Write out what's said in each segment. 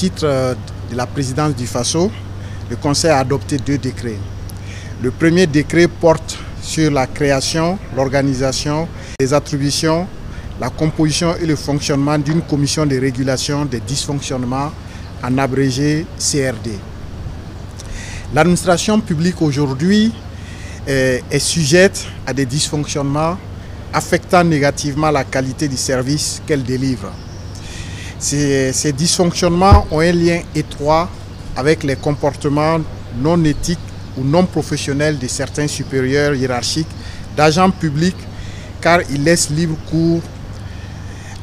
titre de la présidence du Faso, le Conseil a adopté 2 décrets. Le premier décret porte sur la création, l'organisation, les attributions, la composition et le fonctionnement d'une commission de régulation des dysfonctionnements, en abrégé CRD. L'administration publique aujourd'hui est sujette à des dysfonctionnements affectant négativement la qualité du service qu'elle délivre. Ces dysfonctionnements ont un lien étroit avec les comportements non éthiques ou non professionnels de certains supérieurs hiérarchiques d'agents publics, car ils laissent libre cours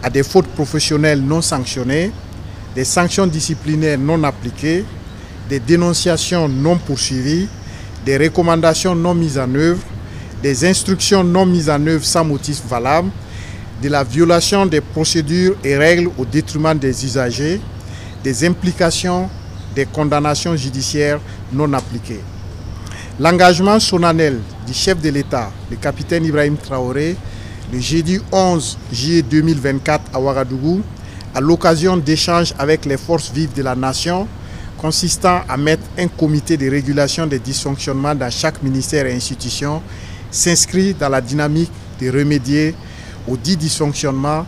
à des fautes professionnelles non sanctionnées, des sanctions disciplinaires non appliquées, des dénonciations non poursuivies, des recommandations non mises en œuvre, des instructions non mises en œuvre sans motif valable, de la violation des procédures et règles au détriment des usagers, des implications, des condamnations judiciaires non appliquées. L'engagement solennel du chef de l'État, le capitaine Ibrahim Traoré, le jeudi 11 juillet 2024 à Ouagadougou, à l'occasion d'échanges avec les forces vives de la nation, consistant à mettre un comité de régulation des dysfonctionnements dans chaque ministère et institution, s'inscrit dans la dynamique de remédier aux dits dysfonctionnements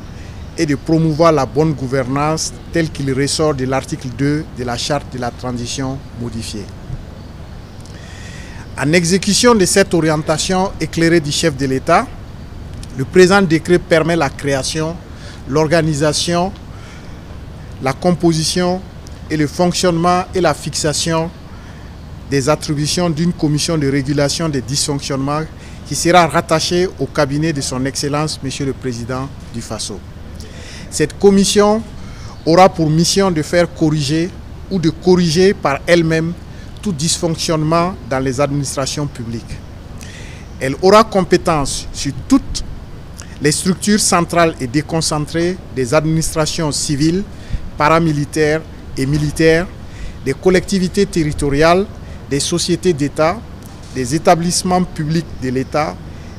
et de promouvoir la bonne gouvernance tel qu'il ressort de l'article 2 de la charte de la transition modifiée. En exécution de cette orientation éclairée du chef de l'État, le présent décret permet la création, l'organisation, la composition et le fonctionnement et la fixation des attributions d'une commission de régulation des dysfonctionnements qui sera rattachée au cabinet de son Excellence, Monsieur le Président du Faso. Cette commission aura pour mission de faire corriger ou de corriger par elle-même tout dysfonctionnement dans les administrations publiques. Elle aura compétence sur toutes les structures centrales et déconcentrées des administrations civiles, paramilitaires et militaires, des collectivités territoriales, des sociétés d'État, des établissements publics de l'État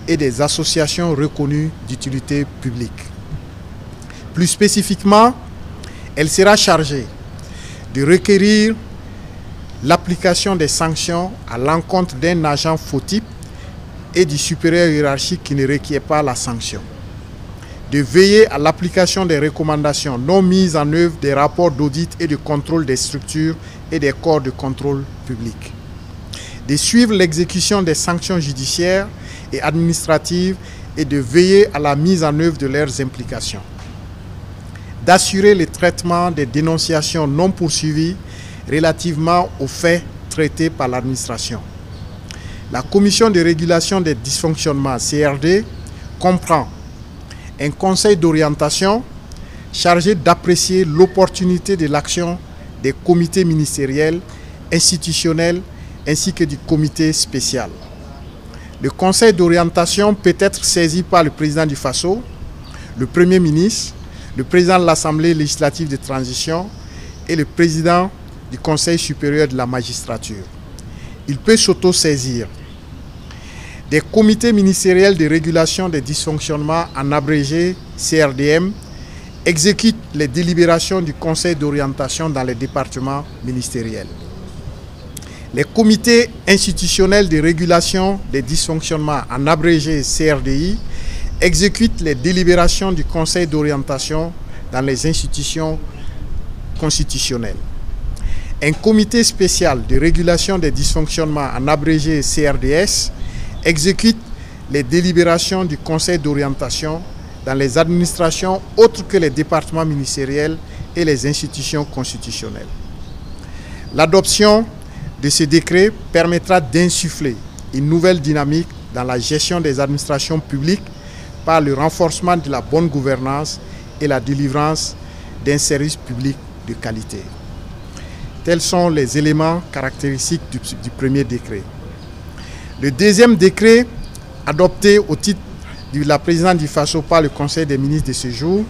et des associations reconnues d'utilité publique. Plus spécifiquement, elle sera chargée de requérir l'application des sanctions à l'encontre d'un agent fautif et du supérieur hiérarchique qui ne requiert pas la sanction, de veiller à l'application des recommandations non mises en œuvre des rapports d'audit et de contrôle des structures et des corps de contrôle public, de suivre l'exécution des sanctions judiciaires et administratives et de veiller à la mise en œuvre de leurs implications, d'assurer le traitement des dénonciations non poursuivies relativement aux faits traités par l'administration. La commission de régulation des dysfonctionnements CRD comprend un conseil d'orientation chargé d'apprécier l'opportunité de l'action des comités ministériels, institutionnels ainsi que du comité spécial. Le conseil d'orientation peut être saisi par le président du Faso, le Premier ministre, le président de l'Assemblée législative de transition et le président du Conseil supérieur de la magistrature. Il peut s'auto-saisir des comités ministériels de régulation des dysfonctionnements, en abrégé CRDM, exécutent les délibérations du Conseil d'orientation dans les départements ministériels. Les comités institutionnels de régulation des dysfonctionnements, en abrégé CRDI, exécutent les délibérations du Conseil d'orientation dans les institutions constitutionnelles. Un comité spécial de régulation des dysfonctionnements, en abrégé CRDS, exécute les délibérations du Conseil d'orientation dans les administrations autres que les départements ministériels et les institutions constitutionnelles. L'adoption de ce décret permettra d'insuffler une nouvelle dynamique dans la gestion des administrations publiques par le renforcement de la bonne gouvernance et la délivrance d'un service public de qualité. Tels sont les éléments caractéristiques du premier décret. Le deuxième décret, adopté au titre de la présidence du Faso par le Conseil des ministres de ce jour,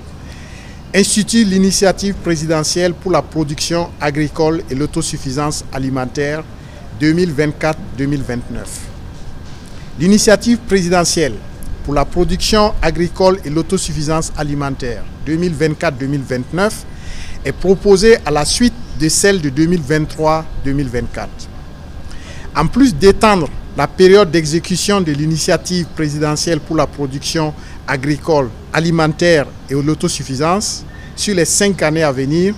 institue l'initiative présidentielle pour la production agricole et l'autosuffisance alimentaire 2024-2029. L'initiative présidentielle pour la production agricole et l'autosuffisance alimentaire 2024-2029 est proposée à la suite de celle de 2023-2024. En plus d'étendre la période d'exécution de l'initiative présidentielle pour la production agricole, alimentaire et l'autosuffisance sur les 5 années à venir,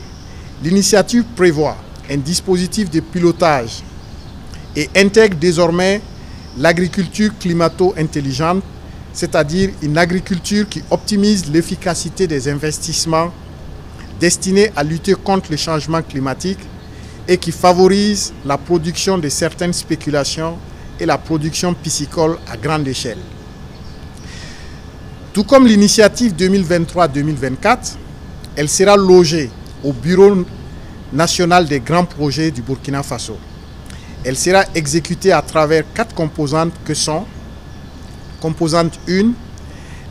l'initiative prévoit un dispositif de pilotage et intègre désormais l'agriculture climato-intelligente, c'est-à-dire une agriculture qui optimise l'efficacité des investissements destinés à lutter contre le changement climatique et qui favorise la production de certaines spéculations et la production piscicole à grande échelle. Tout comme l'initiative 2023-2024, elle sera logée au Bureau national des grands projets du Burkina Faso. Elle sera exécutée à travers 4 composantes que sont: composante 1,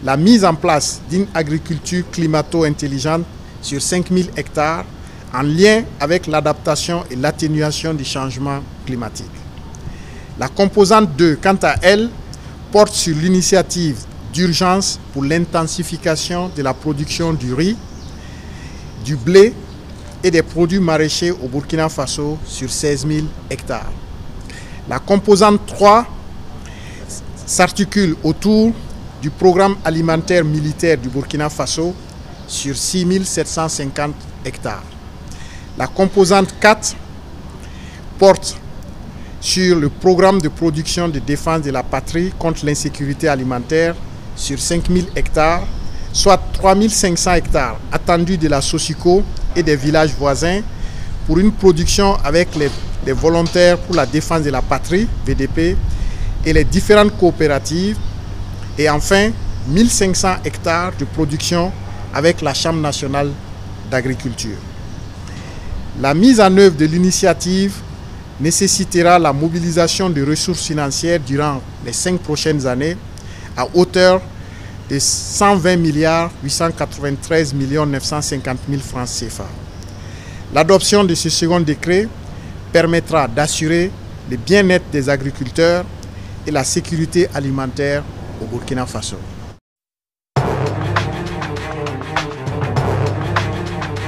la mise en place d'une agriculture climato-intelligente sur 5000 hectares en lien avec l'adaptation et l'atténuation du changement climatique. La composante 2, quant à elle, porte sur l'initiative d'urgence pour l'intensification de la production du riz, du blé et des produits maraîchers au Burkina Faso sur 16 000 hectares. La composante 3 s'articule autour du programme alimentaire militaire du Burkina Faso sur 6 750 hectares. La composante 4 porte sur le programme de production de défense de la patrie contre l'insécurité alimentaire sur 5 000 hectares, soit 3 500 hectares attendus de la Sosico et des villages voisins pour une production avec les volontaires pour la défense de la patrie, VDP, et les différentes coopératives. Et enfin, 1500 hectares de production avec la Chambre nationale d'agriculture. La mise en œuvre de l'initiative nécessitera la mobilisation de ressources financières durant les 5 prochaines années à hauteur de 120 893 950 000 francs CFA. L'adoption de ce second décret permettra d'assurer le bien-être des agriculteurs et la sécurité alimentaire au Burkina Faso.